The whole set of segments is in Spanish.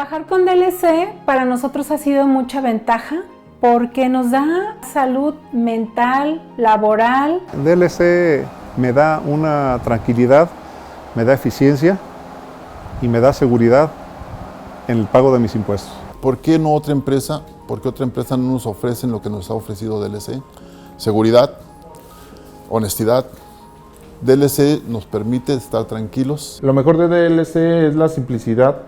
Trabajar con DLC para nosotros ha sido mucha ventaja porque nos da salud mental, laboral. DLC me da una tranquilidad, me da eficiencia y me da seguridad en el pago de mis impuestos. ¿Por qué no otra empresa? ¿Por qué otra empresa no nos ofrece lo que nos ha ofrecido DLC? Seguridad, honestidad. DLC nos permite estar tranquilos. Lo mejor de DLC es la simplicidad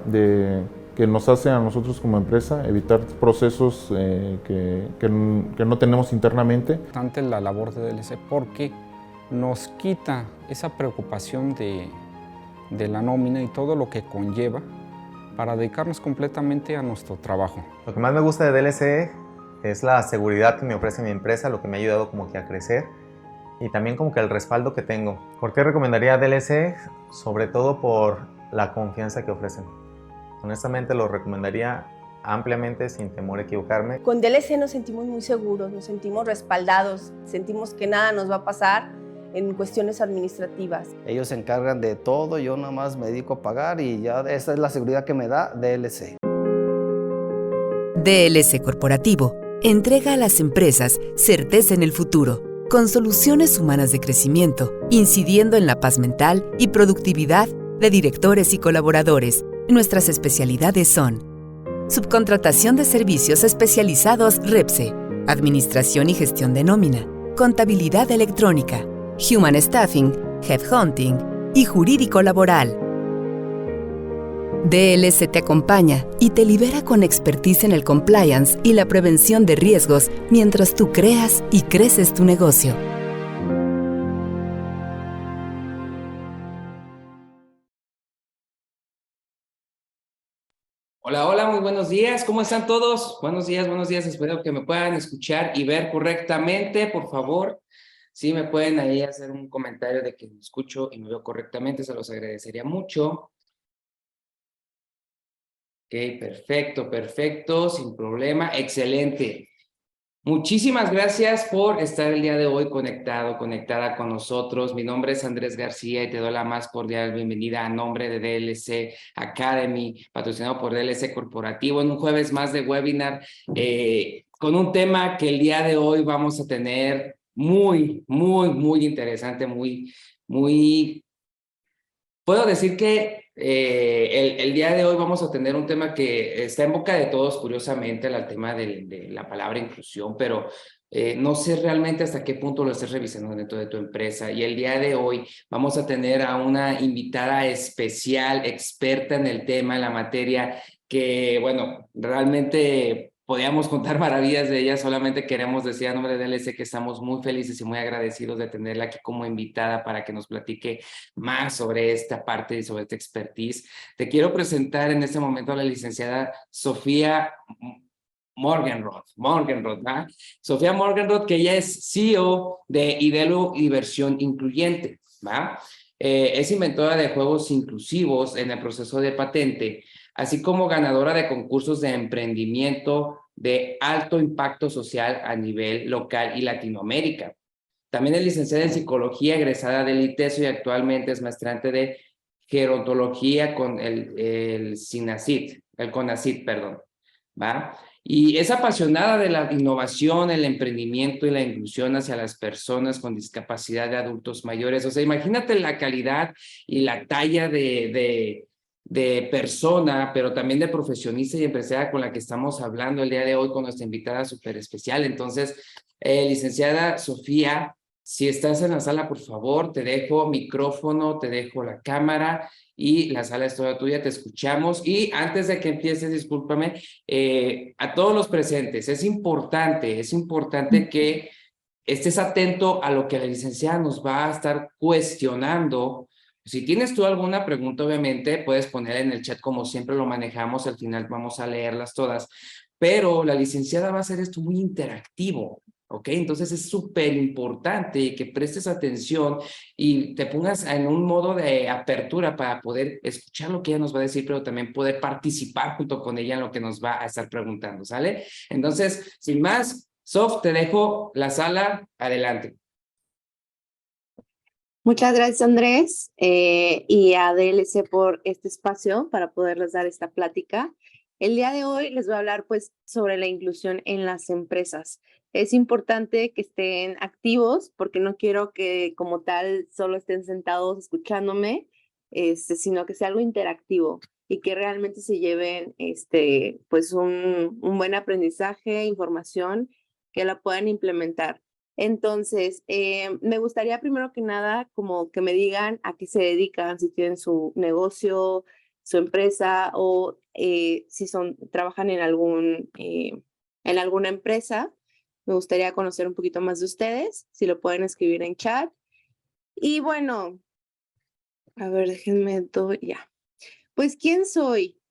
que nos hace a nosotros como empresa, evitar procesos que no tenemos internamente. Importante la labor de DLC porque nos quita esa preocupación de la nómina y todo lo que conlleva para dedicarnos completamente a nuestro trabajo. Lo que más me gusta de DLC es la seguridad que me ofrece mi empresa, lo que me ha ayudado como que a crecer y también como que el respaldo que tengo. ¿Por qué recomendaría DLC? Sobre todo por la confianza que ofrecen. Honestamente lo recomendaría ampliamente sin temor a equivocarme. Con DLC nos sentimos muy seguros, nos sentimos respaldados, sentimos que nada nos va a pasar en cuestiones administrativas. Ellos se encargan de todo, yo nada más me dedico a pagar y ya esa es la seguridad que me da DLC. DLC Corporativo entrega a las empresas certeza en el futuro, con soluciones humanas de crecimiento, incidiendo en la paz mental y productividad de directores y colaboradores. Nuestras especialidades son subcontratación de servicios especializados REPSE, administración y gestión de nómina, contabilidad electrónica, human staffing, headhunting y jurídico laboral. DLC te acompaña y te libera con expertise en el compliance y la prevención de riesgos mientras tú creas y creces tu negocio. Hola, hola, muy buenos días. ¿Cómo están todos? Buenos días, buenos días. Espero que me puedan escuchar y ver correctamente, por favor. Si me pueden ahí hacer un comentario de que me escucho y me veo correctamente, se los agradecería mucho. Ok, perfecto, perfecto, sin problema, excelente. Muchísimas gracias por estar el día de hoy conectada con nosotros. Mi nombre es Andrés García y te doy la más cordial bienvenida a nombre de DLC Academy, patrocinado por DLC Corporativo, en un jueves más de webinar con un tema que el día de hoy vamos a tener muy interesante, puedo decir que el día de hoy vamos a tener un tema que está en boca de todos, curiosamente, el tema de la palabra inclusión, pero no sé realmente hasta qué punto lo estés revisando dentro de tu empresa. Y el día de hoy vamos a tener a una invitada especial, experta en el tema, en la materia, que, bueno, realmente podíamos contar maravillas de ella. Solamente queremos decir a nombre de DLC que estamos muy felices y muy agradecidos de tenerla aquí como invitada para que nos platique más sobre esta parte y sobre esta expertise. Te quiero presentar en este momento a la licenciada Sofía Morgenroth, ¿verdad? Sofía Morgenroth, que ella es CEO de Idelo Diversión Incluyente, ¿va? Es inventora de juegos inclusivos en el proceso de patente, así como ganadora de concursos de emprendimiento de alto impacto social a nivel local y Latinoamérica. También es licenciada en psicología, egresada del ITESO y actualmente es maestrante de gerontología con el CONACYT, perdón, ¿va? Y es apasionada de la innovación, el emprendimiento y la inclusión hacia las personas con discapacidad de adultos mayores. O sea, imagínate la calidad y la talla de persona, pero también de profesionista y empresaria con la que estamos hablando el día de hoy con nuestra invitada súper especial. Entonces, licenciada Sofía, si estás en la sala, por favor, te dejo micrófono, te dejo la cámara y la sala es toda tuya, te escuchamos. Y antes de que empieces, discúlpame, a todos los presentes, es importante que estés atento a lo que la licenciada nos va a estar cuestionando. Si tienes tú alguna pregunta, obviamente, puedes poner en el chat como siempre lo manejamos, al final vamos a leerlas todas, pero la licenciada va a hacer esto muy interactivo, ¿ok? Entonces es súper importante que prestes atención y te pongas en un modo de apertura para poder escuchar lo que ella nos va a decir, pero también poder participar junto con ella en lo que nos va a estar preguntando, ¿sale? Entonces, sin más, Sof, te dejo la sala, adelante. Muchas gracias, Andrés, y a DLC por este espacio para poderles dar esta plática. El día de hoy les voy a hablar pues sobre la inclusión en las empresas. Es importante que estén activos porque no quiero que como tal solo estén sentados escuchándome, sino que sea algo interactivo y que realmente se lleven pues un buen aprendizaje, información, que la puedan implementar. Entonces, me gustaría primero que nada como que me digan a qué se dedican, si tienen su negocio, su empresa o si trabajan en en alguna empresa. Me gustaría conocer un poquito más de ustedes, si lo pueden escribir en chat. Y bueno, a ver, déjenme ya. Pues, ¿quién soy?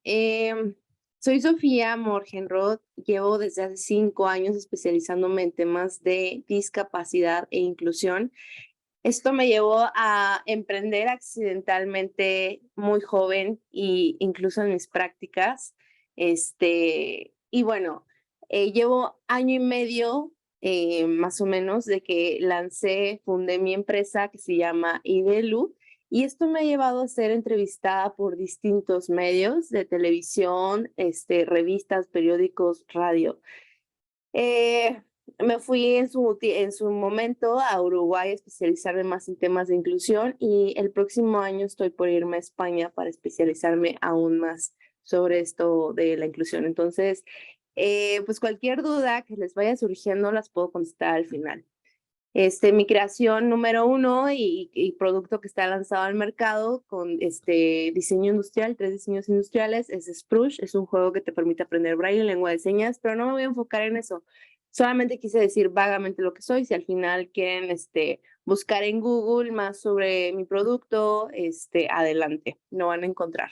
Soy Sofía Morgenroth, llevo desde hace 5 años especializándome en temas de discapacidad e inclusión. Esto me llevó a emprender accidentalmente muy joven y incluso en mis prácticas. Y bueno, llevo año y medio más o menos de que fundé mi empresa que se llama Idelu. Y esto me ha llevado a ser entrevistada por distintos medios de televisión, revistas, periódicos, radio. Me fui en su momento a Uruguay a especializarme más en temas de inclusión y el próximo año estoy por irme a España para especializarme aún más sobre esto de la inclusión. Entonces, pues cualquier duda que les vaya surgiendo las puedo contestar al final. Mi creación número 1 y producto que está lanzado al mercado con diseño industrial, 3 diseños industriales, es Sprush, es un juego que te permite aprender braille en lengua de señas, pero no me voy a enfocar en eso. Solamente quise decir vagamente lo que soy. Si al final quieren buscar en Google más sobre mi producto, adelante, lo van a encontrar.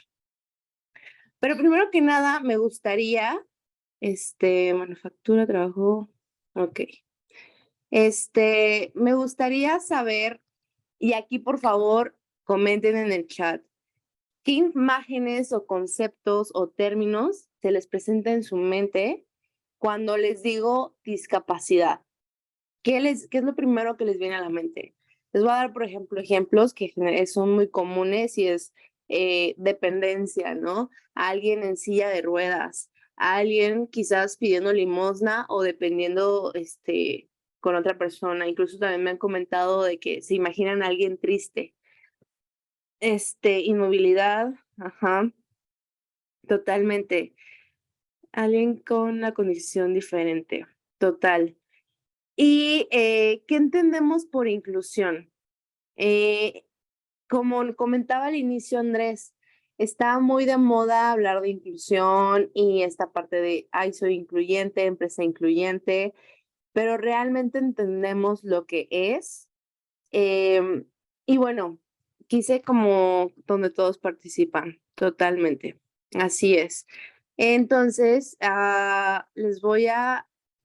Pero primero que nada, me gustaría, manufactura, trabajo, ok. Me gustaría saber, y aquí por favor comenten en el chat, ¿qué imágenes o conceptos o términos se les presenta en su mente cuando les digo discapacidad? ¿Qué es lo primero que les viene a la mente? Les voy a dar, por ejemplo, ejemplos que son muy comunes y es dependencia, ¿no? Alguien en silla de ruedas, alguien quizás pidiendo limosna o dependiendo con otra persona. Incluso también me han comentado de que se imaginan a alguien triste. Inmovilidad, ajá, totalmente. Alguien con una condición diferente, total. ¿Y qué entendemos por inclusión? Como comentaba al inicio Andrés, está muy de moda hablar de inclusión y esta parte de, ay, soy incluyente, empresa incluyente, pero realmente entendemos lo que es. Y bueno, quise como donde todos participan, totalmente. Así es. Entonces,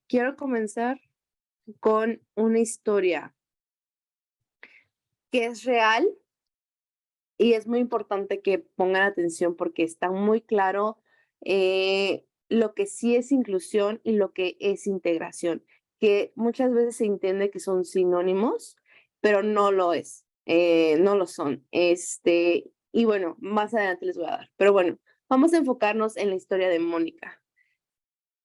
quiero comenzar con una historia que es real y es muy importante que pongan atención porque está muy claro lo que sí es inclusión y lo que es integración, que muchas veces se entiende que son sinónimos, pero no lo es, no lo son. Y bueno, más adelante les voy a dar. Pero bueno, vamos a enfocarnos en la historia de Mónica.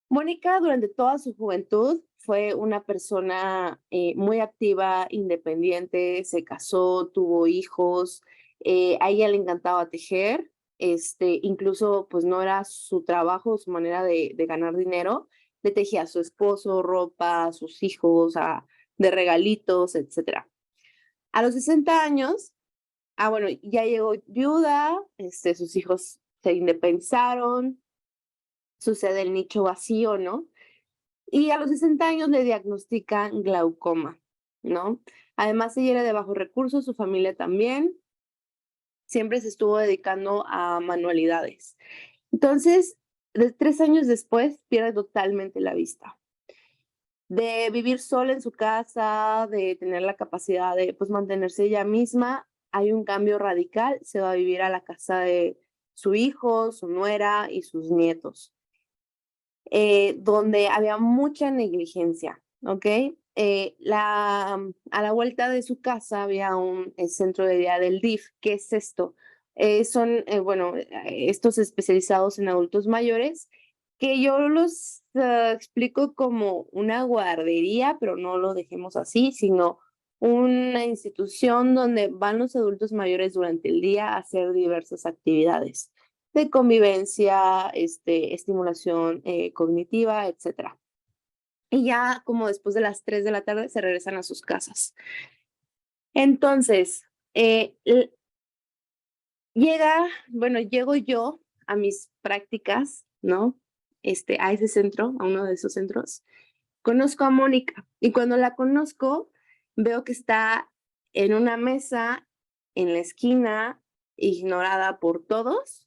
Mónica durante toda su juventud fue una persona muy activa, independiente, se casó, tuvo hijos, a ella le encantaba tejer, incluso pues no era su trabajo, su manera de ganar dinero, le tejía a su esposo, ropa, a sus hijos, de regalitos, etc. A los 60 años, bueno, ya llegó viuda, sus hijos se independizaron, sucede el nicho vacío, ¿no? Y a los 60 años le diagnostican glaucoma, ¿no? Además, ella era de bajos recursos, su familia también. Siempre se estuvo dedicando a manualidades. Entonces, 3 años después, pierde totalmente la vista. De vivir sola en su casa, de tener la capacidad de pues, mantenerse ella misma, hay un cambio radical. Se va a vivir a la casa de su hijo, su nuera y sus nietos. Donde había mucha negligencia, ¿ok? A la vuelta de su casa había un centro de día del DIF. ¿Qué es esto? Son, estos especializados en adultos mayores que yo los explico como una guardería, pero no lo dejemos así, sino una institución donde van los adultos mayores durante el día a hacer diversas actividades de convivencia, estimulación cognitiva, etcétera. Y ya como después de las 3 de la tarde se regresan a sus casas. Entonces, llego yo a mis prácticas, ¿no? A ese centro, a uno de esos centros. Conozco a Mónica y cuando la conozco, veo que está en una mesa en la esquina, ignorada por todos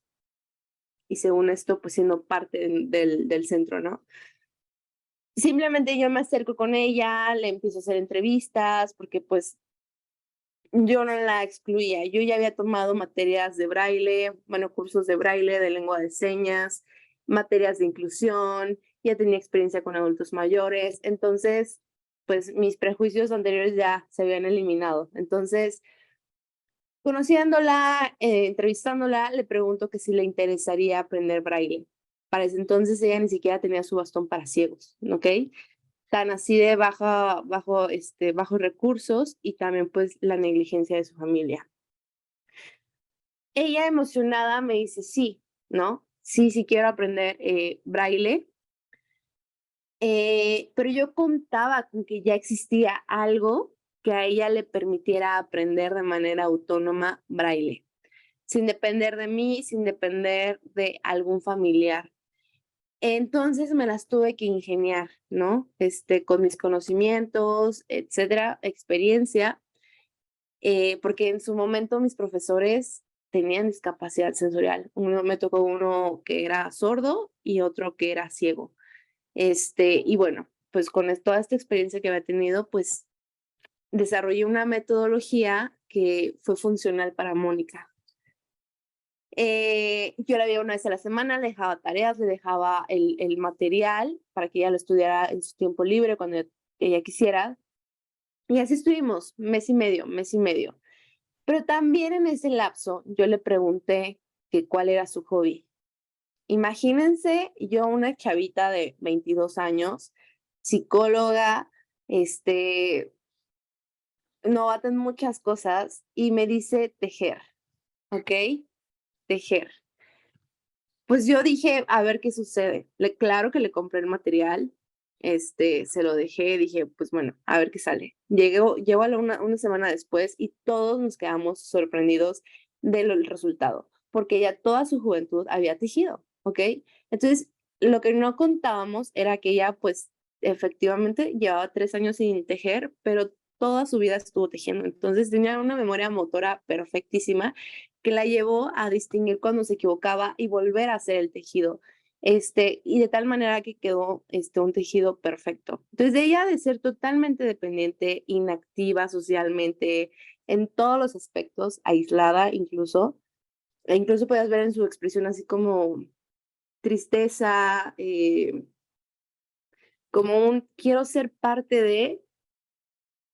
y según esto, pues siendo parte del centro, ¿no? Simplemente yo me acerco con ella, le empiezo a hacer entrevistas porque pues yo no la excluía. Yo ya había tomado materias de braille, bueno, cursos de braille, de lengua de señas, materias de inclusión, ya tenía experiencia con adultos mayores. Entonces, pues mis prejuicios anteriores ya se habían eliminado. Entonces, conociéndola, entrevistándola, le pregunto que si le interesaría aprender braille. Para ese entonces ella ni siquiera tenía su bastón para ciegos, ¿ok? Tan así de bajos recursos y también pues la negligencia de su familia. Ella emocionada me dice sí, ¿no? Sí quiero aprender braille, pero yo contaba con que ya existía algo que a ella le permitiera aprender de manera autónoma braille, sin depender de mí, sin depender de algún familiar. Entonces me las tuve que ingeniar, ¿no? Con mis conocimientos, etcétera, experiencia, porque en su momento mis profesores tenían discapacidad sensorial. Me tocó uno que era sordo y otro que era ciego. Y bueno, pues con toda esta experiencia que había tenido, pues desarrollé una metodología que fue funcional para Mónica. Yo la veía una vez a la semana, le dejaba tareas, le dejaba el material para que ella lo estudiara en su tiempo libre cuando ella quisiera. Y así estuvimos, mes y medio. Pero también en ese lapso yo le pregunté que cuál era su hobby. Imagínense yo una chavita de 22 años, psicóloga, novata en muchas cosas, y me dice tejer, ¿ok? Tejer. Pues yo dije, a ver qué sucede. Claro que le compré el material, se lo dejé, dije, pues bueno, a ver qué sale. Llego una semana después y todos nos quedamos sorprendidos del resultado, porque ella toda su juventud había tejido, ¿ok? Entonces, lo que no contábamos era que ella, pues, efectivamente llevaba 3 años sin tejer, pero toda su vida estuvo tejiendo. Entonces, tenía una memoria motora perfectísima que la llevó a distinguir cuando se equivocaba y volver a hacer el tejido. Y de tal manera que quedó un tejido perfecto. Entonces, de ella de ser totalmente dependiente, inactiva socialmente, en todos los aspectos, aislada incluso, e incluso puedes ver en su expresión así como tristeza, como un quiero ser parte de,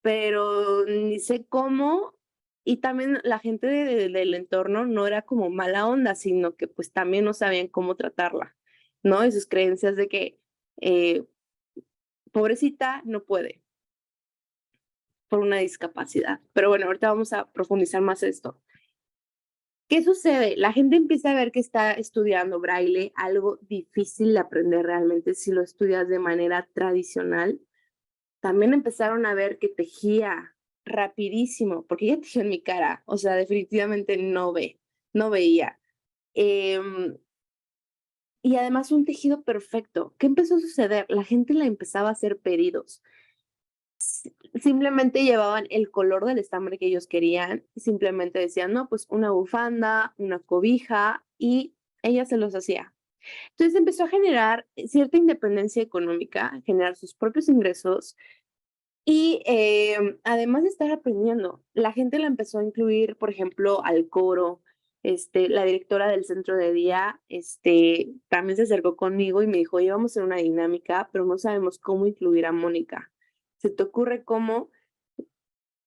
pero ni sé cómo. Y también la gente del entorno no era como mala onda, sino que pues también no sabían cómo tratarla, ¿no? Y sus creencias de que pobrecita no puede por una discapacidad. Pero bueno, ahorita vamos a profundizar más esto. ¿Qué sucede? La gente empieza a ver que está estudiando braille, algo difícil de aprender realmente si lo estudias de manera tradicional. También empezaron a ver que tejía rapidísimo, porque ella tejió en mi cara, o sea, definitivamente no veía. Y además un tejido perfecto. ¿Qué empezó a suceder? La gente le empezaba a hacer pedidos. Simplemente llevaban el color del estambre que ellos querían, y simplemente decían, no, pues una bufanda, una cobija, y ella se los hacía. Entonces empezó a generar cierta independencia económica, generar sus propios ingresos, y además de estar aprendiendo, la gente la empezó a incluir, por ejemplo, al coro. La directora del centro de día, también se acercó conmigo y me dijo, oye, vamos a hacer una dinámica, pero no sabemos cómo incluir a Mónica. ¿Se te ocurre cómo?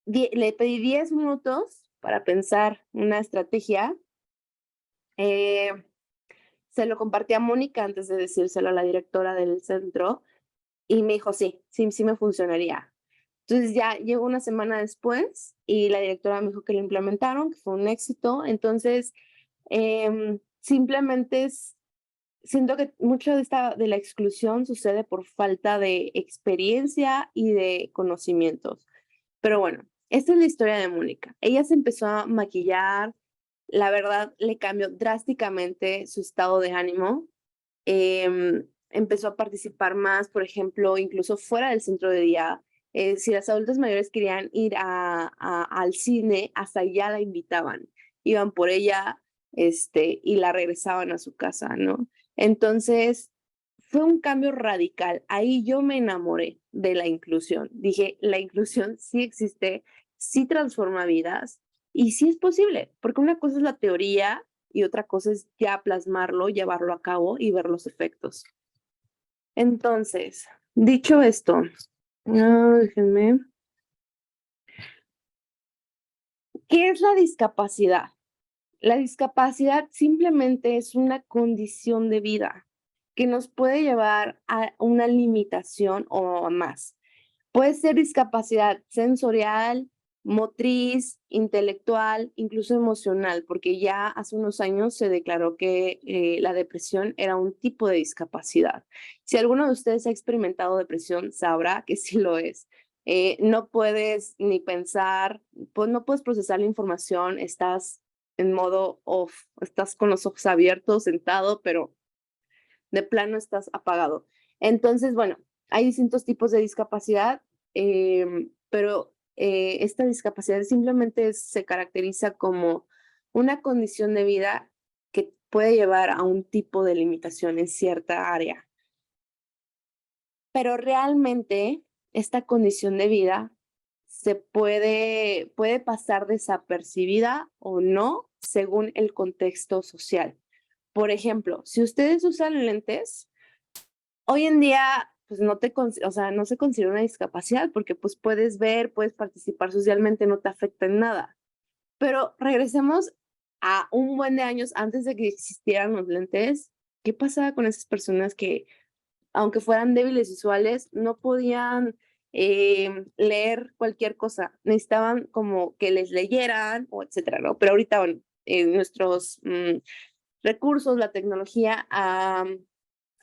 Le pedí 10 minutos para pensar una estrategia. Se lo compartí a Mónica antes de decírselo a la directora del centro y me dijo, sí, sí, sí me funcionaría. Entonces ya llegó una semana después y la directora me dijo que lo implementaron, que fue un éxito. Entonces, simplemente siento que mucho de la exclusión sucede por falta de experiencia y de conocimientos. Pero bueno, esta es la historia de Mónica. Ella se empezó a maquillar, la verdad le cambió drásticamente su estado de ánimo. Empezó a participar más, por ejemplo, incluso fuera del centro de día. Si las adultas mayores querían ir al cine, hasta allá la invitaban. Iban por ella y la regresaban a su casa, ¿no? Entonces, fue un cambio radical. Ahí yo me enamoré de la inclusión. Dije, la inclusión sí existe, sí transforma vidas y sí es posible, porque una cosa es la teoría y otra cosa es ya plasmarlo, llevarlo a cabo y ver los efectos. Entonces, dicho esto, déjenme. ¿Qué es la discapacidad? La discapacidad simplemente es una condición de vida que nos puede llevar a una limitación o a más. Puede ser discapacidad sensorial, motriz, intelectual, incluso emocional, porque ya hace unos años se declaró que la depresión era un tipo de discapacidad. Si alguno de ustedes ha experimentado depresión, sabrá que sí lo es. No puedes ni pensar, pues no puedes procesar la información, estás en modo off, estás con los ojos abiertos, sentado, pero de plano estás apagado. Entonces, bueno, hay distintos tipos de discapacidad, pero esta discapacidad simplemente se caracteriza como una condición de vida que puede llevar a un tipo de limitación en cierta área. Pero realmente esta condición de vida puede pasar desapercibida o no según el contexto social. Por ejemplo, si ustedes usan lentes, hoy en día pues no se considera una discapacidad porque pues puedes ver, puedes participar socialmente, no te afecta en nada. Pero regresemos a un buen de años antes de que existieran los lentes. ¿Qué pasaba con esas personas que, aunque fueran débiles visuales, no podían leer cualquier cosa? Necesitaban como que les leyeran o etcétera, ¿no? Pero ahorita, bueno, nuestros recursos, la tecnología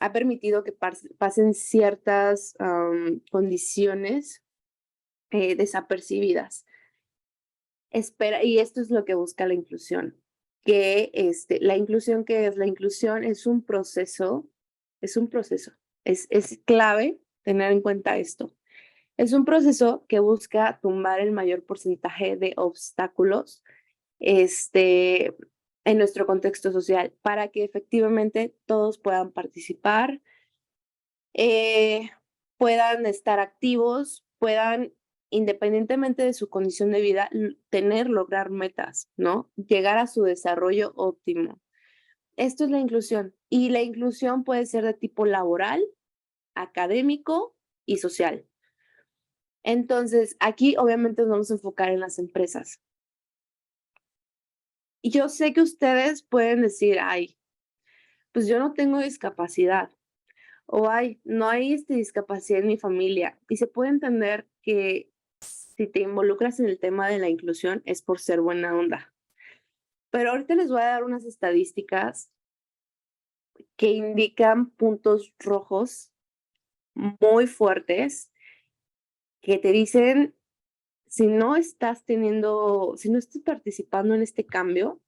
ha permitido que pasen ciertas condiciones desapercibidas. Y esto es lo que busca la inclusión. La inclusión, ¿qué es? La inclusión es un proceso, es clave tener en cuenta esto. Es un proceso que busca tumbar el mayor porcentaje de obstáculos en nuestro contexto social para que efectivamente todos puedan participar, puedan estar activos, puedan, independientemente de su condición de vida, lograr metas, ¿no? Llegar a su desarrollo óptimo. Esto es la inclusión. Y la inclusión puede ser de tipo laboral, académico y social. Entonces, aquí obviamente nos vamos a enfocar en las empresas. Y yo sé que ustedes pueden decir, ay, pues yo no tengo discapacidad, o ay, no hay discapacidad en mi familia. Y se puede entender que si te involucras en el tema de la inclusión es por ser buena onda. Pero ahorita les voy a dar unas estadísticas que indican puntos rojos muy fuertes que te dicen, si no estás participando en este cambio,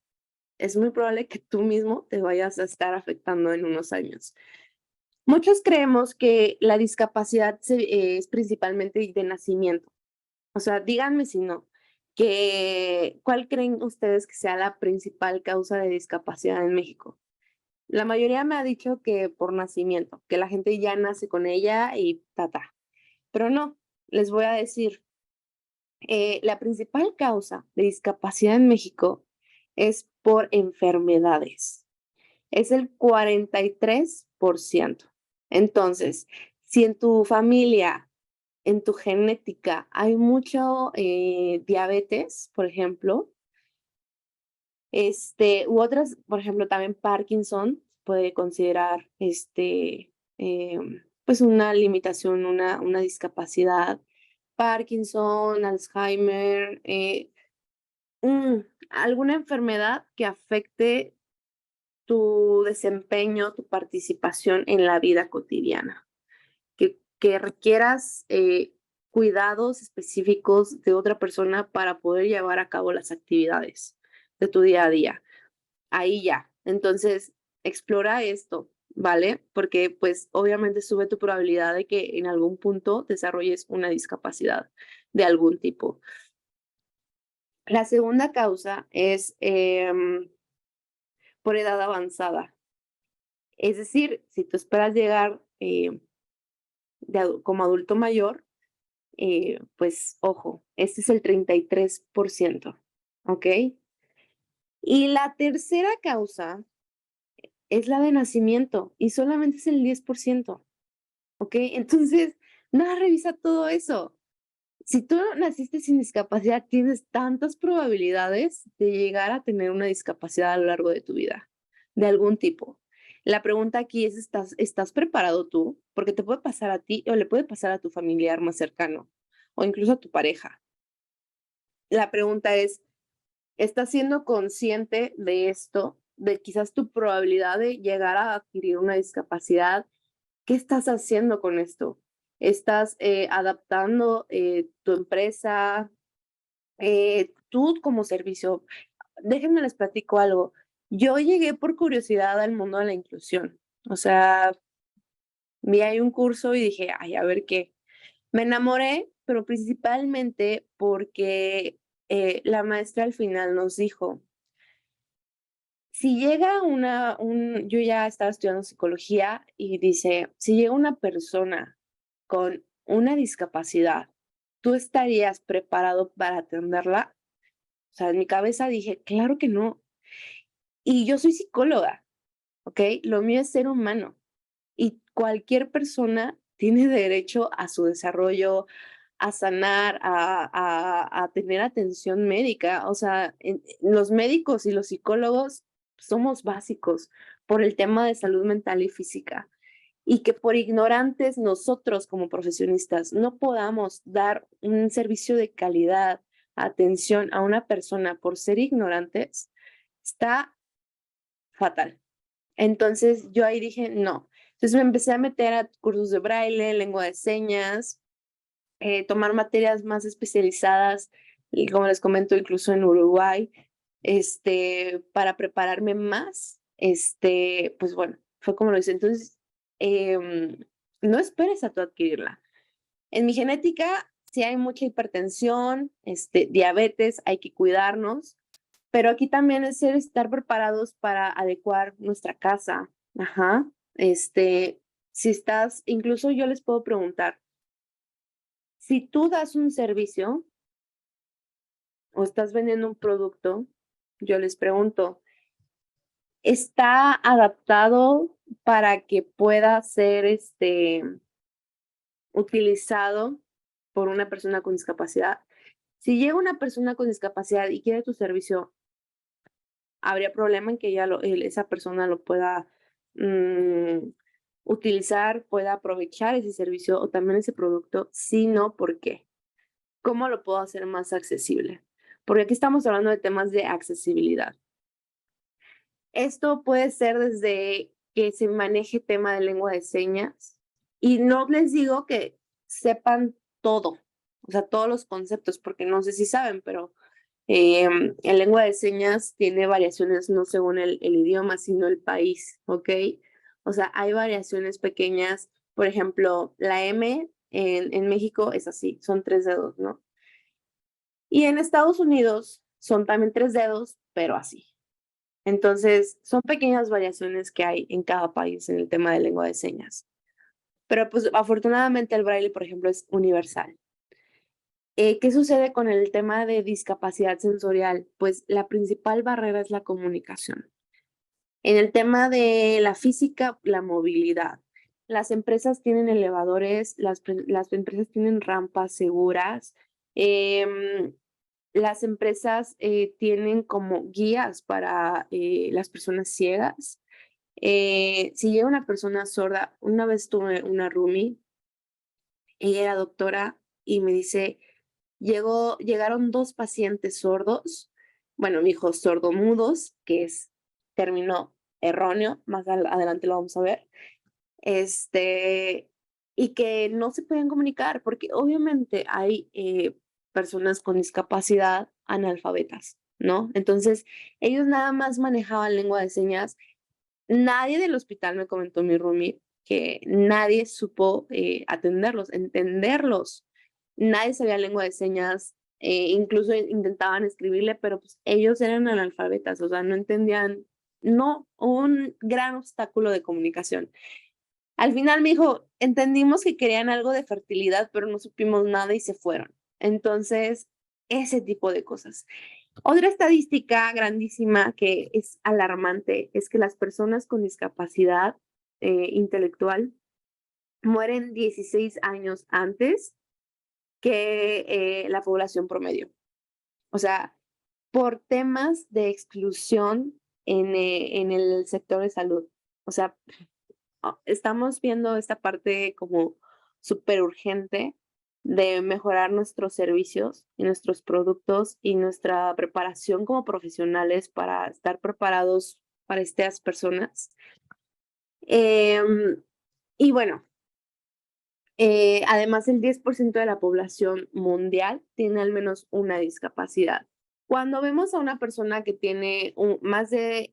es muy probable que tú mismo te vayas a estar afectando en unos años. Muchos creemos que la discapacidad es principalmente de nacimiento. O sea, díganme si no, ¿cuál creen ustedes que sea la principal causa de discapacidad en México? La mayoría me ha dicho que por nacimiento, que la gente ya nace con ella y Pero no, les voy a decir, la principal causa de discapacidad en México es por enfermedades. Es el 43%. Entonces, si en tu familia, en tu genética, hay mucho diabetes, por ejemplo, u otras, por ejemplo, también Parkinson, puede considerar pues una limitación, una discapacidad, Parkinson, Alzheimer, alguna enfermedad que afecte tu desempeño, tu participación en la vida cotidiana, que requieras cuidados específicos de otra persona para poder llevar a cabo las actividades de tu día a día. Ahí ya. Entonces, explora esto, ¿vale? Porque pues obviamente sube tu probabilidad de que en algún punto desarrolles una discapacidad de algún tipo. La segunda causa es por edad avanzada. Es decir, si tú esperas llegar como adulto mayor, pues ojo, este es el 33%, ¿ok? Y la tercera causa es la de nacimiento y solamente es el 10%, ¿ok? Entonces, nada, revisa todo eso. Si tú naciste sin discapacidad, tienes tantas probabilidades de llegar a tener una discapacidad a lo largo de tu vida, de algún tipo. La pregunta aquí es, ¿estás preparado tú? Porque te puede pasar a ti o le puede pasar a tu familiar más cercano o incluso a tu pareja. La pregunta es, ¿estás siendo consciente de esto? De quizás tu probabilidad de llegar a adquirir una discapacidad. ¿Qué estás haciendo con esto? ¿Estás adaptando tu empresa, tú como servicio? Déjenme les platico algo. Yo llegué por curiosidad al mundo de la inclusión. O sea, vi ahí un curso y dije, ay, a ver qué. Me enamoré, pero principalmente porque la maestra al final nos dijo, si llega yo ya estaba estudiando psicología y dice, si llega una persona con una discapacidad, ¿tú estarías preparado para atenderla? O sea, en mi cabeza dije, claro que no. Y yo soy psicóloga, ¿ok? Lo mío es ser humano y cualquier persona tiene derecho a su desarrollo, a sanar, a tener atención médica. O sea, los médicos y los psicólogos somos básicos por el tema de salud mental y física. Y que por ignorantes nosotros como profesionistas no podamos dar un servicio de calidad, atención a una persona por ser ignorantes, está fatal. Entonces yo ahí dije, no. Entonces me empecé a meter a cursos de braille, lengua de señas, tomar materias más especializadas, y como les comento, incluso en Uruguay, para prepararme más, pues bueno, fue como lo hice. Entonces, no esperes a tu adquirirla. En mi genética sí hay mucha hipertensión, diabetes, hay que cuidarnos, pero aquí también es estar preparados para adecuar nuestra casa. Ajá. Si estás, incluso yo les puedo preguntar, si tú das un servicio o estás vendiendo un producto, yo les pregunto, ¿está adaptado para que pueda ser utilizado por una persona con discapacidad? Si llega una persona con discapacidad y quiere tu servicio, ¿habría problema en que esa persona lo pueda utilizar, pueda aprovechar ese servicio o también ese producto? Si no, ¿por qué? ¿Cómo lo puedo hacer más accesible? Porque aquí estamos hablando de temas de accesibilidad. Esto puede ser desde que se maneje tema de lengua de señas y no les digo que sepan todo, o sea, todos los conceptos, porque no sé si saben, pero en lengua de señas tiene variaciones no según el idioma, sino el país, ¿ok? O sea, hay variaciones pequeñas. Por ejemplo, la M en México es así, son 3 dedos, ¿no? Y en Estados Unidos son también 3 dedos, pero así. Entonces, son pequeñas variaciones que hay en cada país en el tema de lengua de señas. Pero pues afortunadamente el braille, por ejemplo, es universal. ¿Qué sucede con el tema de discapacidad sensorial? Pues la principal barrera es la comunicación. En el tema de la física, la movilidad. Las empresas tienen elevadores, las empresas tienen rampas seguras, las empresas tienen como guías para las personas ciegas. Si llega una persona sorda, una vez tuve una roomie, ella era doctora y me dice, llegaron 2 pacientes sordos, bueno, me dijo sordomudos, que es término erróneo, más adelante lo vamos a ver, y que no se pueden comunicar, porque obviamente hay personas con discapacidad analfabetas, ¿no? Entonces, ellos nada más manejaban lengua de señas. Nadie del hospital, me comentó mi roomie, que nadie supo atenderlos, entenderlos. Nadie sabía lengua de señas, incluso intentaban escribirle, pero pues ellos eran analfabetas, o sea, no entendían, no, un gran obstáculo de comunicación. Al final me dijo, entendimos que querían algo de fertilidad, pero no supimos nada y se fueron. Entonces, ese tipo de cosas. Otra estadística grandísima que es alarmante es que las personas con discapacidad intelectual mueren 16 años antes que la población promedio. O sea, por temas de exclusión en el sector de salud. O sea, estamos viendo esta parte como súper urgente de mejorar nuestros servicios y nuestros productos y nuestra preparación como profesionales para estar preparados para estas personas. Y bueno, además el 10% de la población mundial tiene al menos una discapacidad. Cuando vemos a una persona que tiene más de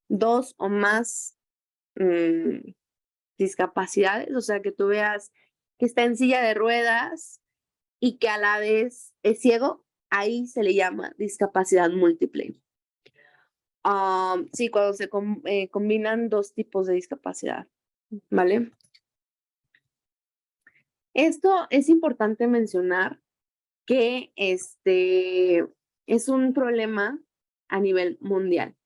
2 o más discapacidades, o sea, que tú veas que está en silla de ruedas y que a la vez es ciego, ahí se le llama discapacidad múltiple. Sí, cuando se combinan 2 tipos de discapacidad, ¿vale? Esto es importante mencionar que es un problema a nivel mundial.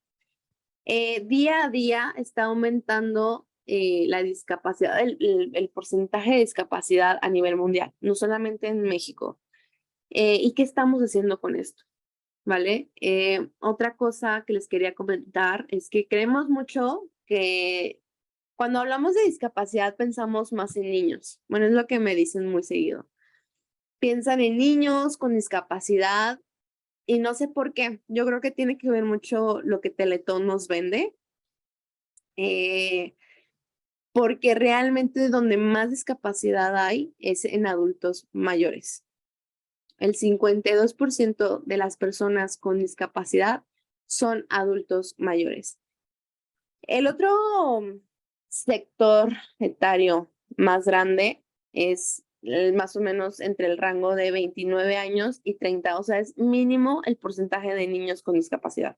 Día a día está aumentando la discapacidad, el porcentaje de discapacidad a nivel mundial, no solamente en México. ¿Y qué estamos haciendo con esto? ¿Vale? Otra cosa que les quería comentar es que creemos mucho que cuando hablamos de discapacidad pensamos más en niños. Bueno, es lo que me dicen muy seguido. Piensan en niños con discapacidad y no sé por qué. Yo creo que tiene que ver mucho lo que Teletón nos vende. Porque realmente donde más discapacidad hay es en adultos mayores. El 52% de las personas con discapacidad son adultos mayores. El otro sector etario más grande es más o menos entre el rango de 29 años y 30, o sea, es mínimo el porcentaje de niños con discapacidad.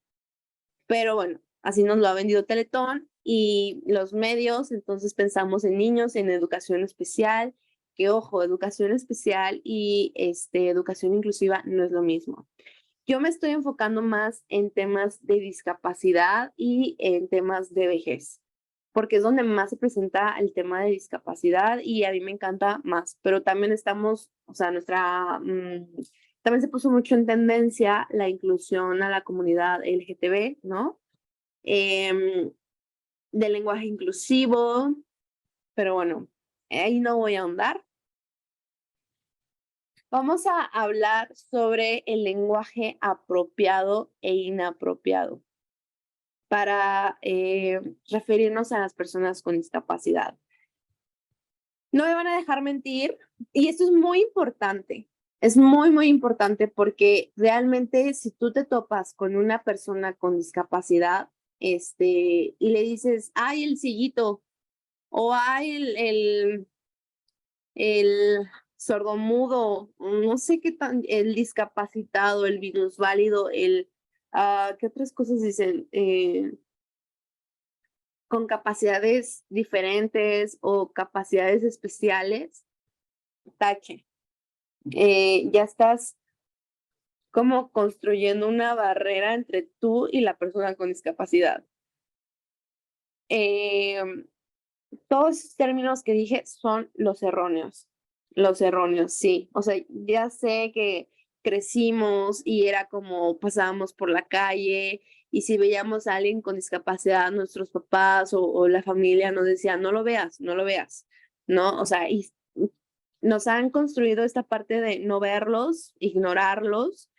Pero bueno, así nos lo ha vendido Teletón y los medios, entonces pensamos en niños, en educación especial, que ojo, educación especial y educación inclusiva no es lo mismo. Yo me estoy enfocando más en temas de discapacidad y en temas de vejez, porque es donde más se presenta el tema de discapacidad y a mí me encanta más, pero también estamos, o sea, también se puso mucho en tendencia la inclusión a la comunidad LGTB, ¿no? De lenguaje inclusivo, pero bueno, ahí no voy a ahondar. Vamos a hablar sobre el lenguaje apropiado e inapropiado para referirnos a las personas con discapacidad. No me van a dejar mentir, y esto es muy importante. Es muy, muy importante porque realmente si tú te topas con una persona con discapacidad y le dices, ay, el sillito, o ay, el sordomudo, no sé qué tan, el discapacitado, el minusválido, ¿qué otras cosas dicen? Con capacidades diferentes o capacidades especiales, tache. Ya estás como construyendo una barrera entre tú y la persona con discapacidad. Todos esos términos que dije son los erróneos, sí. O sea, ya sé que crecimos y era como pasábamos por la calle y si veíamos a alguien con discapacidad, nuestros papás o la familia nos decían, no lo veas, no lo veas, ¿no? O sea, y nos han construido esta parte de no verlos, ignorarlos,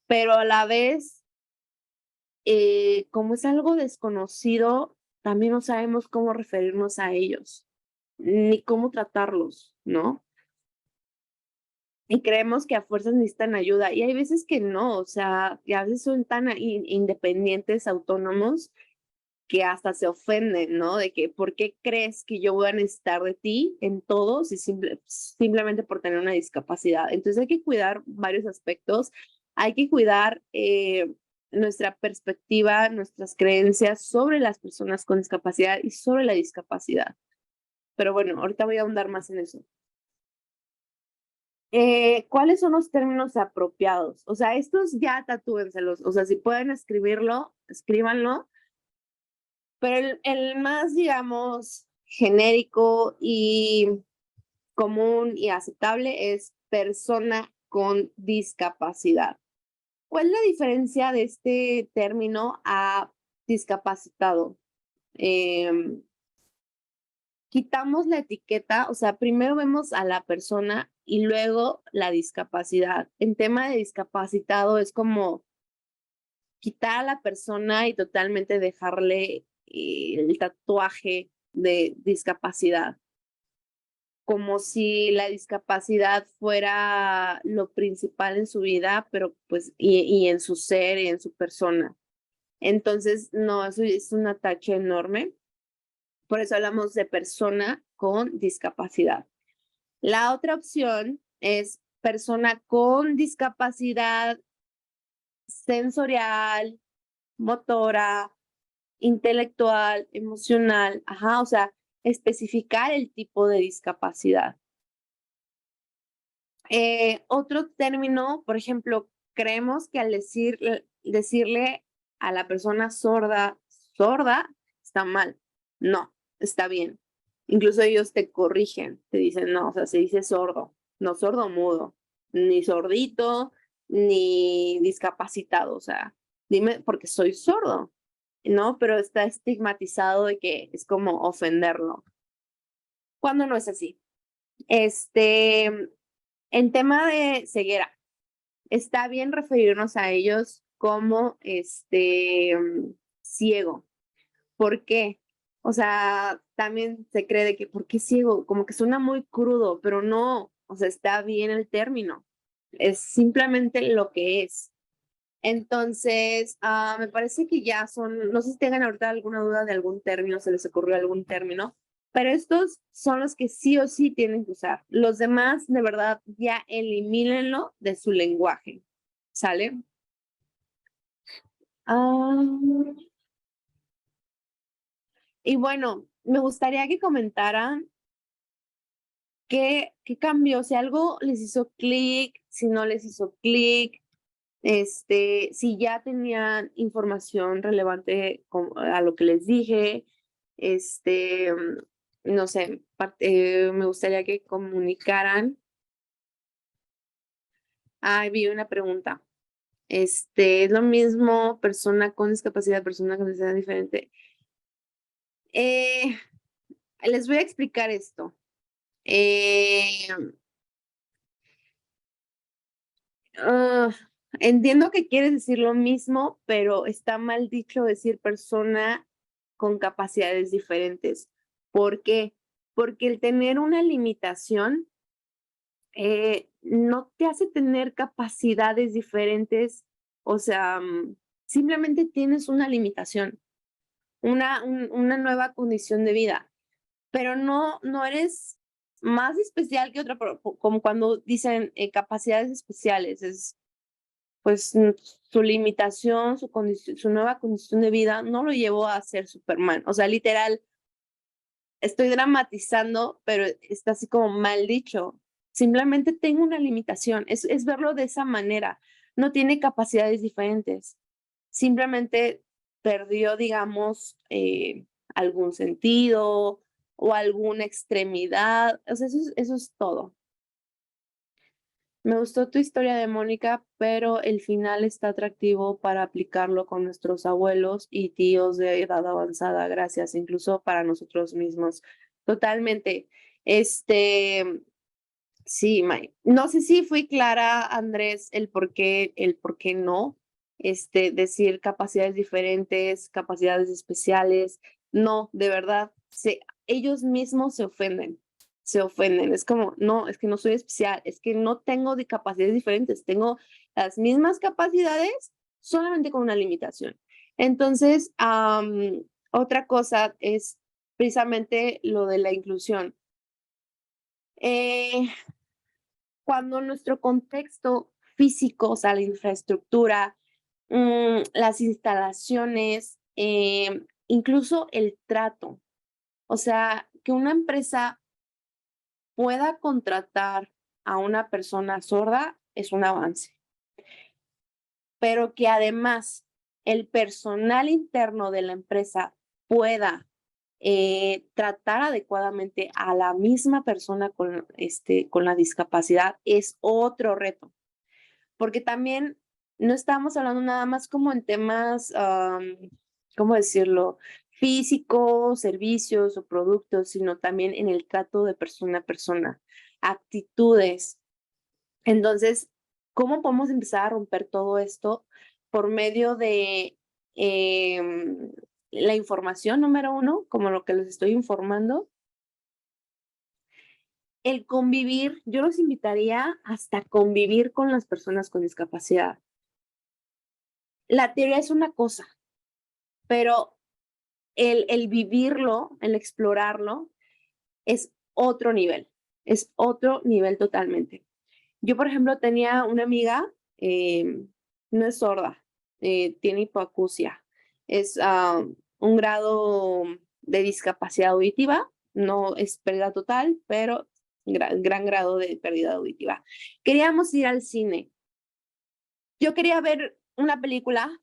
pero a la vez, como es algo desconocido, también no sabemos cómo referirnos a ellos, ni cómo tratarlos, ¿no? Y creemos que a fuerzas necesitan ayuda, y hay veces que no, o sea, que a veces son tan independientes, autónomos, que hasta se ofenden, ¿no? De que, ¿por qué crees que yo voy a necesitar de ti en todo si simplemente por tener una discapacidad? Entonces hay que cuidar varios aspectos, hay que cuidar nuestra perspectiva, nuestras creencias sobre las personas con discapacidad y sobre la discapacidad. Pero bueno, ahorita voy a ahondar más en eso. ¿Cuáles son los términos apropiados? O sea, estos ya tatúenselos. O sea, si pueden escribirlo, escríbanlo. Pero el más, digamos, genérico y común y aceptable es persona con discapacidad. ¿Cuál es la diferencia de este término a discapacitado? Quitamos la etiqueta, o sea, primero vemos a la persona y luego la discapacidad. En tema de discapacitado es como quitar a la persona y totalmente dejarle el tatuaje de discapacidad, como si la discapacidad fuera lo principal en su vida, pero pues, y en su ser y en su persona. Entonces, no, eso es un ataque enorme. Por eso hablamos de persona con discapacidad. La otra opción es persona con discapacidad sensorial, motora, intelectual, emocional, ajá, o sea, especificar el tipo de discapacidad. Otro término, por ejemplo, creemos que al decirle a la persona sorda, está mal. No, está bien. Incluso ellos te corrigen, te dicen, no, o sea, se dice sordo, no sordo mudo, ni sordito, ni discapacitado, o sea, dime porque soy sordo, ¿no? Pero está estigmatizado de que es como ofenderlo, cuando no es así. En tema de ceguera, está bien referirnos a ellos como ciego. ¿Por qué? O sea, también se cree de que, ¿por qué ciego? Como que suena muy crudo, pero no, o sea, está bien el término. Es simplemente lo que es. Entonces, me parece que ya son, no sé si tengan ahorita alguna duda de algún término, se les ocurrió algún término, pero estos son los que sí o sí tienen que usar. Los demás, de verdad, ya elimínenlo de su lenguaje. ¿Sale? Y bueno, me gustaría que comentaran qué cambió, si algo les hizo clic, si no les hizo clic, si ya tenían información relevante a lo que les dije, no sé, me gustaría que comunicaran. Vi una pregunta. ¿Es lo mismo persona con discapacidad, persona con discapacidad diferente? Les voy a explicar esto. Entiendo que quieres decir lo mismo, pero está mal dicho decir persona con capacidades diferentes. ¿Por qué? Porque el tener una limitación no te hace tener capacidades diferentes, o sea, simplemente tienes una limitación, una nueva condición de vida, pero no eres más especial que otra, como cuando dicen capacidades especiales, es pues su limitación, su nueva condición de vida no lo llevó a ser Superman. O sea, literal, estoy dramatizando, pero está así como mal dicho. Simplemente tengo una limitación, es verlo de esa manera. No tiene capacidades diferentes. Simplemente perdió, digamos, algún sentido o alguna extremidad. O sea, eso es todo. Me gustó tu historia de Mónica, pero el final está atractivo para aplicarlo con nuestros abuelos y tíos de edad avanzada, gracias, incluso para nosotros mismos. Totalmente. Sí, May. No sé si fui clara, Andrés, el por qué no. Decir capacidades diferentes, capacidades especiales. No, de verdad, ellos mismos se ofenden. Se ofenden. Es como, no, es que no soy especial, es que no tengo de capacidades diferentes, tengo las mismas capacidades, solamente con una limitación. Entonces, otra cosa es precisamente lo de la inclusión. Cuando nuestro contexto físico, o sea, la infraestructura, las instalaciones, incluso el trato, o sea, que una empresa pueda contratar a una persona sorda es un avance, pero que además el personal interno de la empresa pueda tratar adecuadamente a la misma persona con la discapacidad es otro reto, porque también no estamos hablando nada más como en temas, ¿cómo decirlo? Físicos, servicios o productos, sino también en el trato de persona a persona, actitudes. Entonces, ¿cómo podemos empezar a romper todo esto? Por medio de la información, número uno, como lo que les estoy informando. El convivir, yo los invitaría hasta convivir con las personas con discapacidad. La teoría es una cosa, pero el vivirlo, el explorarlo, es otro nivel totalmente. Yo, por ejemplo, tenía una amiga, no es sorda, tiene hipoacusia, es un grado de discapacidad auditiva, no es pérdida total, pero gran grado de pérdida auditiva. Queríamos ir al cine. Yo quería ver una película,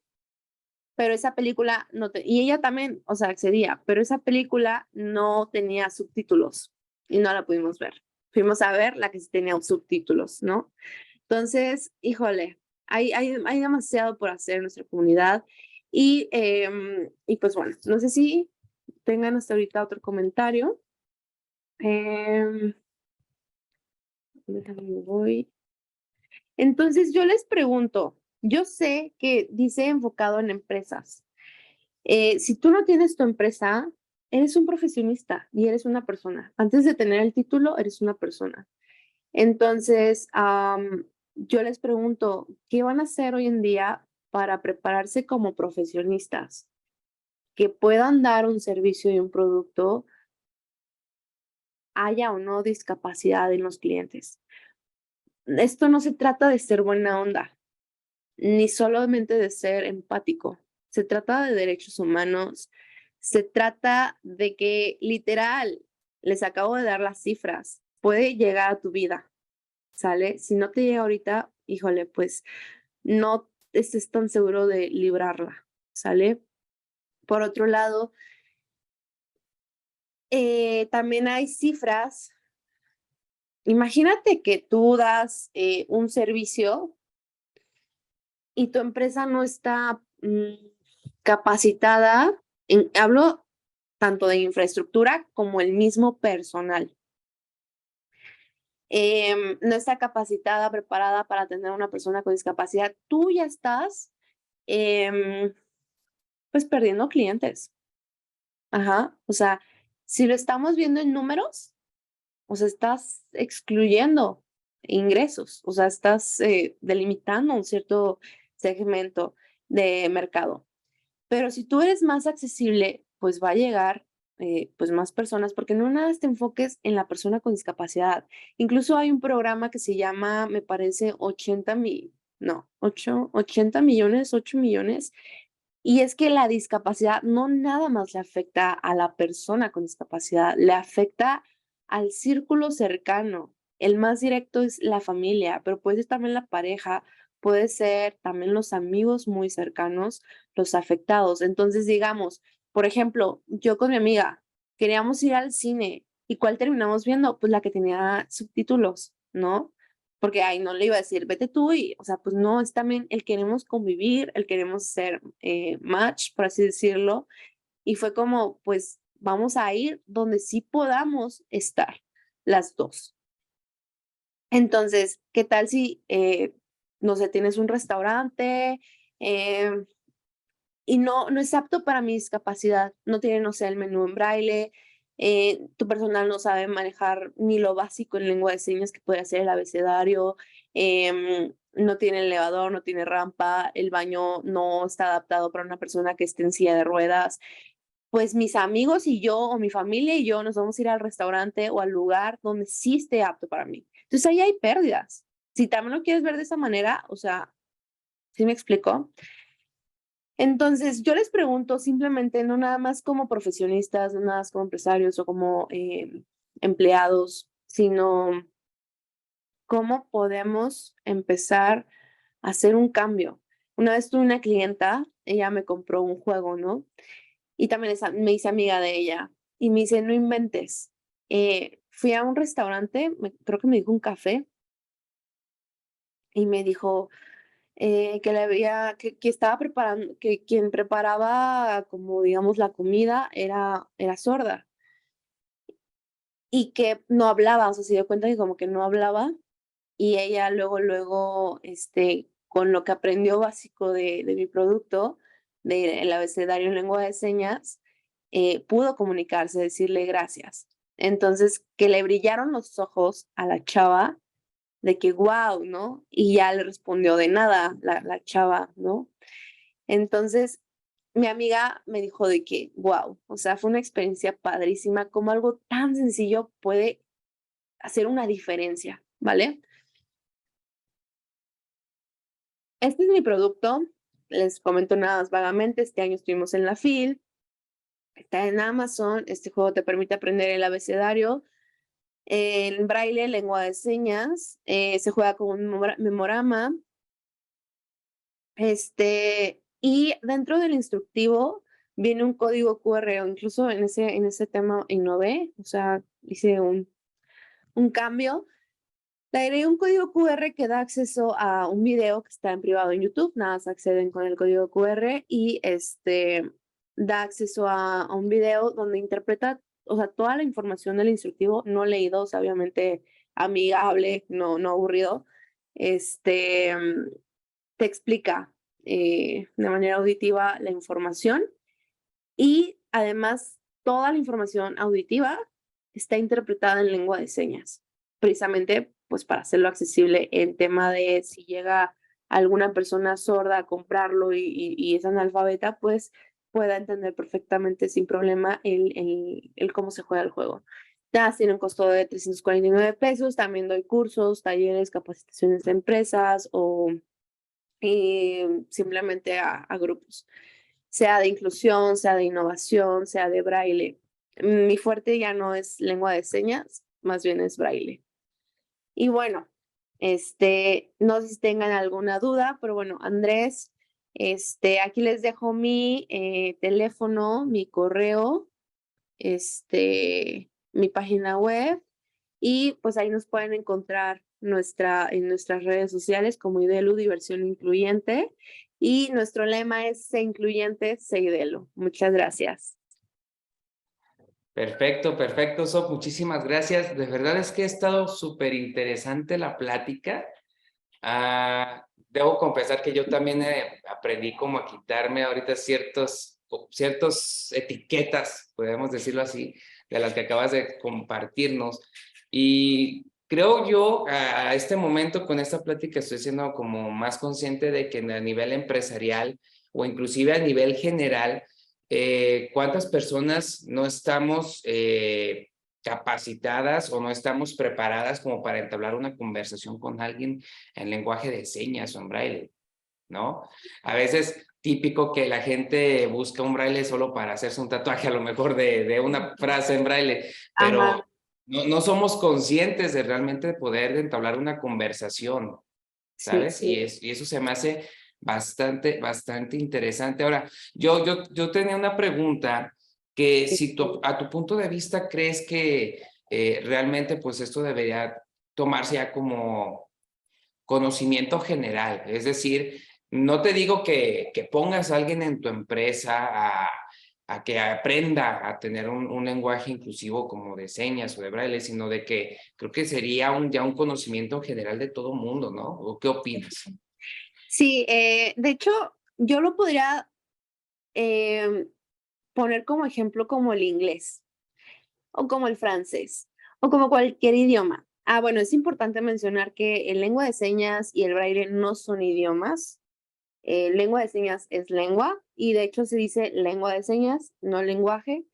pero esa película y ella también, o sea, accedía, pero esa película no tenía subtítulos y no la pudimos ver. Fuimos a ver la que sí tenía subtítulos, ¿no? Entonces, híjole, hay demasiado por hacer en nuestra comunidad y pues bueno, no sé si tengan hasta ahorita otro comentario. Déjame, voy. Entonces, yo les pregunto, yo sé que dice enfocado en empresas. Si tú no tienes tu empresa, eres un profesionista y eres una persona. Antes de tener el título, eres una persona. Entonces, yo les pregunto, ¿qué van a hacer hoy en día para prepararse como profesionistas? Que puedan dar un servicio y un producto, haya o no discapacidad en los clientes. Esto no se trata de ser buena onda, ni solamente de ser empático. Se trata de derechos humanos, se trata de que literal, les acabo de dar las cifras, puede llegar a tu vida, ¿sale? Si no te llega ahorita, híjole, pues no estés tan seguro de librarla, ¿sale? Por otro lado, también hay cifras. Imagínate que tú das un servicio y tu empresa no está capacitada, hablo tanto de infraestructura como el mismo personal. No está capacitada, preparada para atender a una persona con discapacidad. Tú ya estás, pues, perdiendo clientes. Ajá, o sea, si lo estamos viendo en números, o sea, estás excluyendo ingresos, o sea, estás delimitando un cierto segmento de mercado. Pero si tú eres más accesible, pues va a llegar pues más personas, porque no nada te enfoques en la persona con discapacidad. Incluso hay un programa que se llama, me parece, 80 millones, 8 millones. Y es que la discapacidad no nada más le afecta a la persona con discapacidad, le afecta al círculo cercano. El más directo es la familia, pero puede ser también la pareja, puede ser también los amigos muy cercanos, los afectados. Entonces, digamos, por ejemplo, yo con mi amiga queríamos ir al cine y ¿cuál terminamos viendo? Pues la que tenía subtítulos, ¿no? porque ay, no le iba a decir, vete tú, y, o sea, pues no, es también el queremos convivir, el queremos ser match, por así decirlo, y fue como, pues vamos a ir donde sí podamos estar las dos. Entonces, ¿qué tal si, no sé, tienes un restaurante y no es apto para mi discapacidad? No tiene, no sé, el menú en braille, tu personal no sabe manejar ni lo básico en lengua de señas que puede hacer el abecedario, no tiene elevador, no tiene rampa, el baño no está adaptado para una persona que esté en silla de ruedas. Pues mis amigos y yo, o mi familia y yo, nos vamos a ir al restaurante o al lugar donde sí esté apto para mí. Entonces ahí hay pérdidas. Si también lo quieres ver de esa manera, o sea, ¿sí me explico? Entonces yo les pregunto simplemente, no nada más como profesionistas, no nada más como empresarios o como empleados, sino cómo podemos empezar a hacer un cambio. Una vez tuve una clienta, ella me compró un juego, ¿no? Y también me hice amiga de ella. Y me dice, no inventes. Fui a un restaurante, creo que me dijo un café, y me dijo que le había, que estaba preparando, que quien preparaba como digamos la comida era sorda. Y que no hablaba, o sea, se dio cuenta que como que no hablaba. Y ella luego, con lo que aprendió básico de mi producto, del abecedario en lengua de señas, pudo comunicarse, decirle gracias. Entonces, que le brillaron los ojos a la chava de que wow, ¿no? Y ya le respondió de nada la chava, ¿no? Entonces, mi amiga me dijo de que wow, o sea, fue una experiencia padrísima, como algo tan sencillo puede hacer una diferencia, ¿vale? Este es mi producto, les comento nada más vagamente, este año estuvimos en la FIL, está en Amazon, este juego te permite aprender el abecedario, en braille, lengua de señas, se juega con un memorama, y dentro del instructivo viene un código QR, o incluso en ese tema innové, o sea, hice un cambio. Le agregué un código QR que da acceso a un video que está en privado en YouTube, nada más acceden con el código QR y da acceso a un video donde interpreta, o sea, toda la información del instructivo, no leído, o sea, obviamente amigable, no aburrido, te explica de manera auditiva la información y además toda la información auditiva está interpretada en lengua de señas, precisamente pues para hacerlo accesible en tema de si llega alguna persona sorda a comprarlo y es analfabeta, pues pueda entender perfectamente sin problema el cómo se juega el juego. Ya tiene un costo de 349 pesos, también doy cursos, talleres, capacitaciones de empresas o simplemente a grupos, sea de inclusión, sea de innovación, sea de braille. Mi fuerte ya no es lengua de señas, más bien es braille. Y bueno, no sé si tengan alguna duda, pero bueno, Andrés, aquí les dejo mi teléfono, mi correo, mi página web y pues ahí nos pueden encontrar en nuestras redes sociales como IDELU, Diversión Incluyente, y nuestro lema es Sé Incluyente, Sé IDELU. Muchas gracias. Perfecto, perfecto, Sof, muchísimas gracias. De verdad es que ha estado súper interesante la plática. Debo confesar que yo también aprendí como a quitarme ahorita ciertas etiquetas, podemos decirlo así, de las que acabas de compartirnos. Y creo yo a este momento con esta plática estoy siendo como más consciente de que a nivel empresarial o inclusive a nivel general, cuántas personas no estamos capacitadas o no estamos preparadas como para entablar una conversación con alguien en lenguaje de señas o en braille, ¿no? A veces típico que la gente busca un braille solo para hacerse un tatuaje a lo mejor de una frase en braille, pero no somos conscientes de realmente poder entablar una conversación, ¿sabes? Sí. Y eso se me hace bastante interesante. Ahora, yo tenía una pregunta que si a tu punto de vista crees que realmente pues esto debería tomarse ya como conocimiento general. Es decir, no te digo que pongas a alguien en tu empresa a que aprenda a tener un lenguaje inclusivo como de señas o de braille, sino de que creo que sería ya un conocimiento general de todo mundo, ¿no? ¿O qué opinas? Sí, de hecho, yo lo podría poner como ejemplo como el inglés o como el francés o como cualquier idioma. Bueno, es importante mencionar que el lengua de señas y el braille no son idiomas. Lengua de señas es lengua y de hecho se dice lengua de señas, no lenguaje.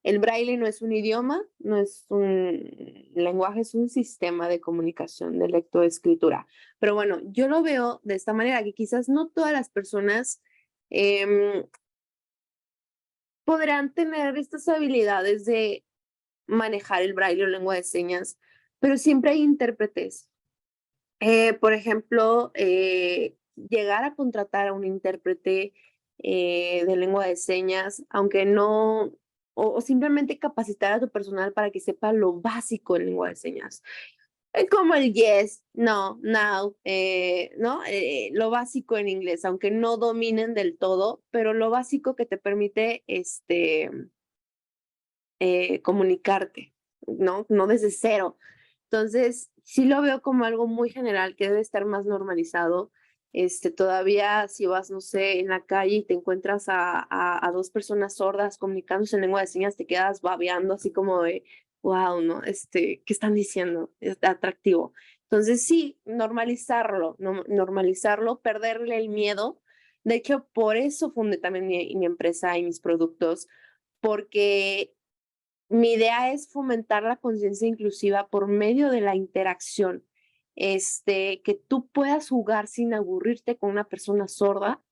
El braille no es un idioma, no es un lenguaje, es un sistema de comunicación de lectoescritura. Pero bueno, yo lo veo de esta manera, que quizás no todas las personas podrán tener estas habilidades de manejar el braille o lengua de señas, pero siempre hay intérpretes. Por ejemplo, llegar a contratar a un intérprete de lengua de señas, aunque no, o simplemente capacitar a tu personal para que sepa lo básico en lengua de señas. Como el yes, no, now, ¿no? Lo básico en inglés, aunque no dominen del todo, pero lo básico que te permite comunicarte, ¿no? No desde cero. Entonces, sí lo veo como algo muy general que debe estar más normalizado. Todavía si vas, no sé, en la calle y te encuentras a dos personas sordas comunicándose en lengua de señas, te quedas babeando así como de, wow, ¿no? ¿Qué están diciendo? Es atractivo. Entonces, sí, normalizarlo, normalizarlo, perderle el miedo. De hecho, por eso fundé también mi empresa y mis productos, porque mi idea es fomentar la conciencia inclusiva por medio de la interacción. Que tú puedas jugar sin aburrirte con una persona sorda,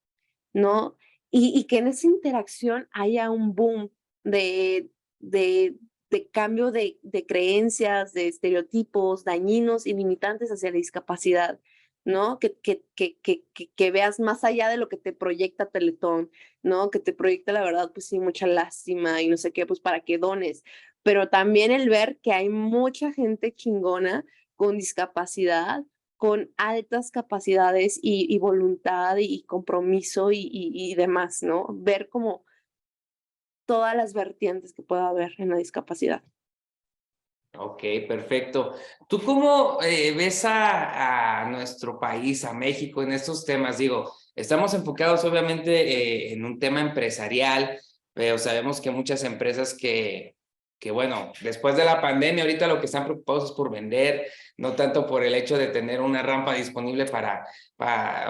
¿no? Y que en esa interacción haya un boom de, de, de cambio de creencias, de estereotipos dañinos y limitantes hacia la discapacidad, ¿no? Que veas más allá de lo que te proyecta Teletón, ¿no? Que te proyecta la verdad, pues sí, mucha lástima y no sé qué, pues para que dones, pero también el ver que hay mucha gente chingona con discapacidad, con altas capacidades y voluntad y compromiso y demás, ¿no? Ver como todas las vertientes que pueda haber en la discapacidad. Ok, perfecto. ¿Tú cómo ves a nuestro país, a México, en estos temas? Digo, estamos enfocados obviamente en un tema empresarial, pero sabemos que muchas empresas bueno, después de la pandemia, ahorita lo que están preocupados es por vender, no tanto por el hecho de tener una rampa disponible para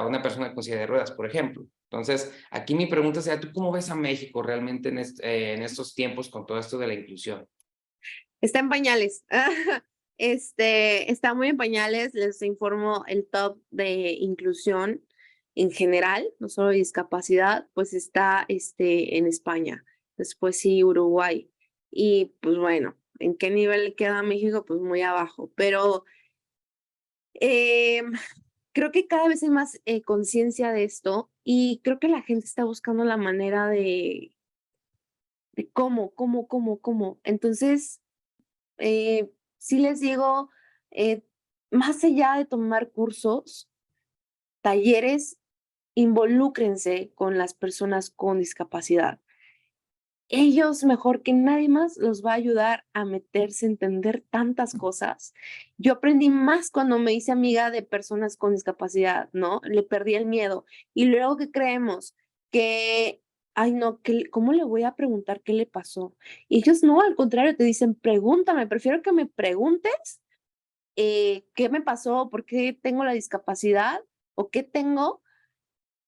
una persona con silla de ruedas, por ejemplo. Entonces, aquí mi pregunta sería, ¿tú cómo ves a México realmente en estos tiempos con todo esto de la inclusión? Está en pañales. Está muy en pañales. Les informo el top de inclusión en general, no solo de discapacidad, pues está en España. Después sí, Uruguay. Y pues bueno, ¿en qué nivel queda México? Pues muy abajo. Pero creo que cada vez hay más conciencia de esto y creo que la gente está buscando la manera de cómo. Entonces, sí les digo, más allá de tomar cursos, talleres, involúcrense con las personas con discapacidad. Ellos mejor que nadie más los va a ayudar a meterse, a entender tantas cosas. Yo aprendí más cuando me hice amiga de personas con discapacidad, ¿no? Le perdí el miedo. Y luego que creemos que, ay no, ¿cómo le voy a preguntar qué le pasó? Y ellos no, al contrario, te dicen, pregúntame, prefiero que me preguntes qué me pasó, por qué tengo la discapacidad o qué tengo,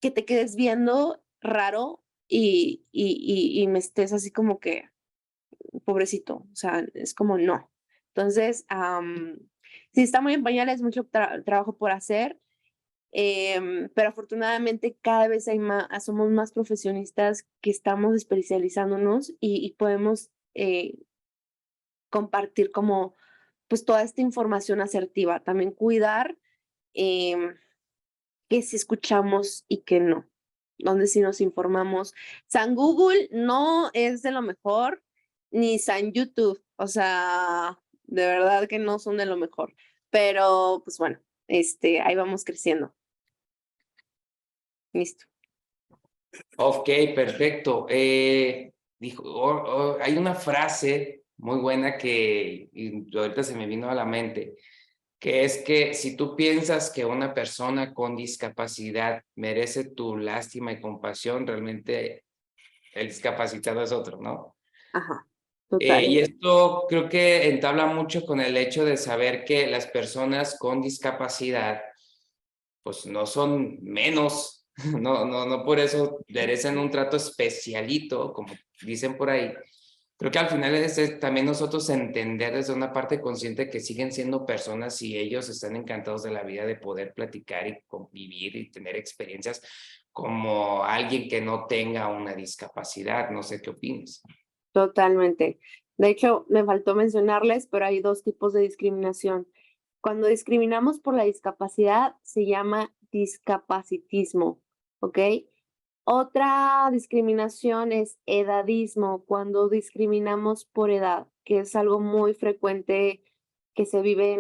que te quedes viendo raro y me estés así como que, pobrecito, o sea, es como no. Entonces, sí está muy en pañales, mucho trabajo por hacer, pero afortunadamente cada vez somos más profesionistas que estamos especializándonos y podemos compartir como pues toda esta información asertiva. También cuidar que si escuchamos y que no, donde si nos informamos. San Google no es de lo mejor, ni San YouTube, o sea, de verdad que no son de lo mejor. Pero, pues bueno, ahí vamos creciendo. Listo. Ok, perfecto. Hay una frase muy buena que ahorita se me vino a la mente, que es que si tú piensas que una persona con discapacidad merece tu lástima y compasión, realmente el discapacitado es otro, ¿no? Ajá, total. Y esto creo que entabla mucho con el hecho de saber que las personas con discapacidad pues no son menos, no por eso merecen un trato especialito, como dicen por ahí. Creo que al final es también nosotros entender desde una parte consciente que siguen siendo personas y ellos están encantados de la vida de poder platicar y convivir y tener experiencias como alguien que no tenga una discapacidad. No sé qué opinas. Totalmente. De hecho, me faltó mencionarles, pero hay 2 tipos de discriminación. Cuando discriminamos por la discapacidad, se llama discapacitismo, ¿ok? Otra discriminación es edadismo, cuando discriminamos por edad, que es algo muy frecuente que se vive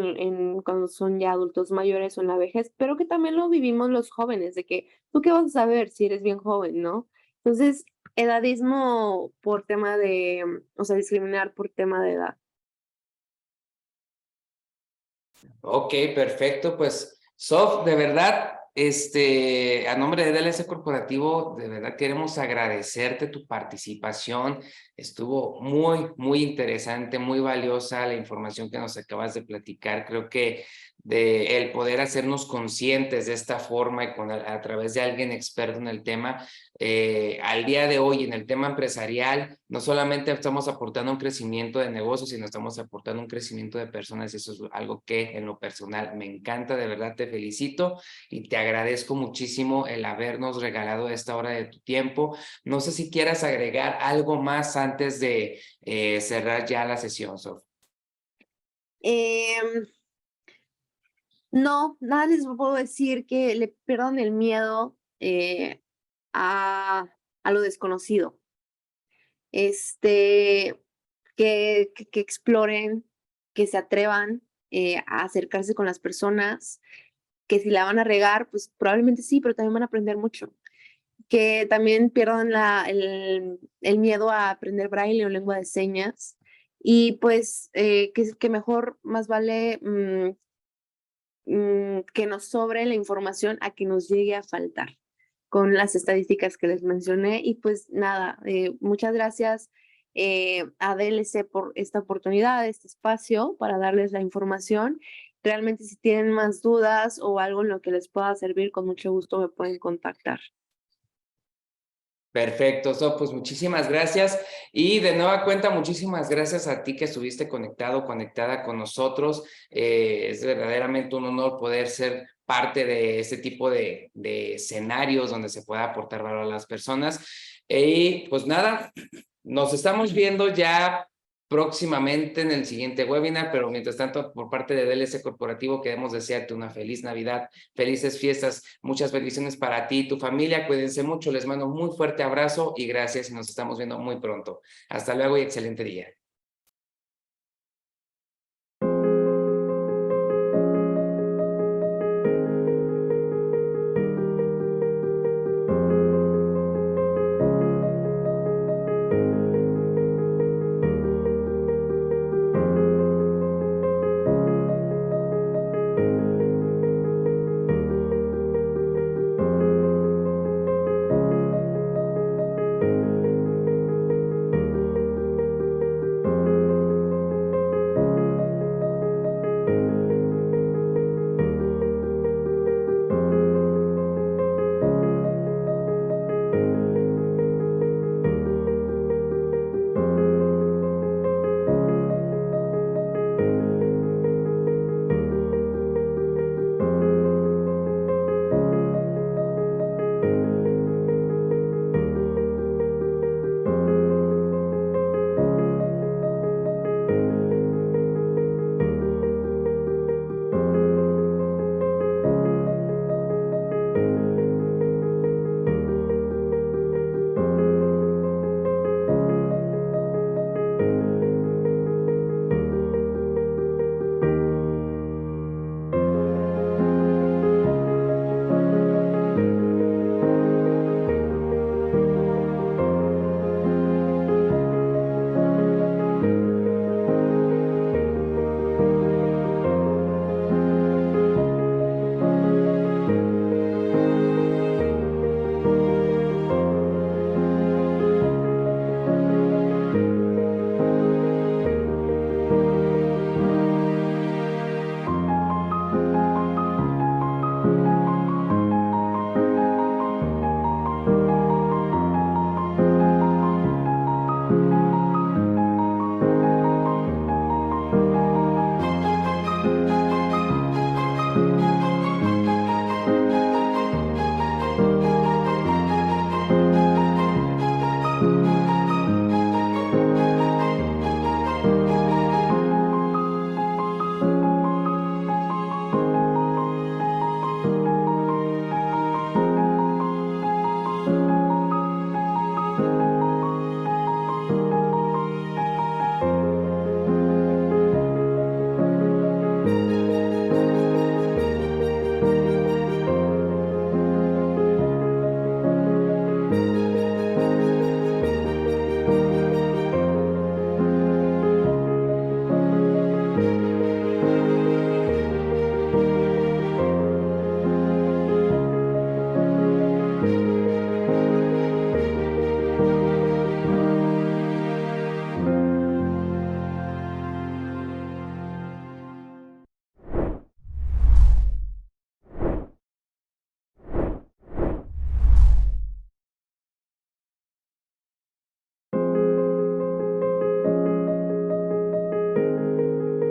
cuando son ya adultos mayores o en la vejez, pero que también lo vivimos los jóvenes, de que tú qué vas a saber si eres bien joven, ¿no? Entonces, edadismo por tema de, o sea, discriminar por tema de edad. Ok, perfecto. Pues, Sof, de verdad, a nombre de DLS Corporativo, de verdad queremos agradecerte tu participación. Estuvo muy interesante, muy valiosa la información que nos acabas de platicar. Creo que el poder hacernos conscientes de esta forma y a través de alguien experto en el tema, al día de hoy en el tema empresarial, no solamente estamos aportando un crecimiento de negocios, sino estamos aportando un crecimiento de personas, y eso es algo que en lo personal me encanta. De verdad te felicito y te agradezco muchísimo el habernos regalado esta hora de tu tiempo. No sé si quieras agregar algo más antes de cerrar ya la sesión, Sof. No, nada les puedo decir que le pierdan el miedo a lo desconocido. Que exploren, que se atrevan a acercarse con las personas, que si la van a regar, pues probablemente sí, pero también van a aprender mucho. Que también pierdan el miedo a aprender braille o lengua de señas. Y pues que mejor, más vale que nos sobre la información a que nos llegue a faltar con las estadísticas que les mencioné. Y pues nada, muchas gracias a DLC por esta oportunidad, este espacio para darles la información. Realmente si tienen más dudas o algo en lo que les pueda servir, con mucho gusto me pueden contactar. Perfecto, So, pues muchísimas gracias y de nueva cuenta muchísimas gracias a ti que estuviste conectada con nosotros. Es verdaderamente un honor poder ser parte de este tipo de escenarios donde se pueda aportar valor a las personas. Y pues nada, nos estamos viendo ya próximamente en el siguiente webinar, pero mientras tanto, por parte de DLC Corporativo, queremos desearte una feliz Navidad, felices fiestas, muchas bendiciones para ti y tu familia. Cuídense mucho, les mando un muy fuerte abrazo y gracias y nos estamos viendo muy pronto. Hasta luego y excelente día.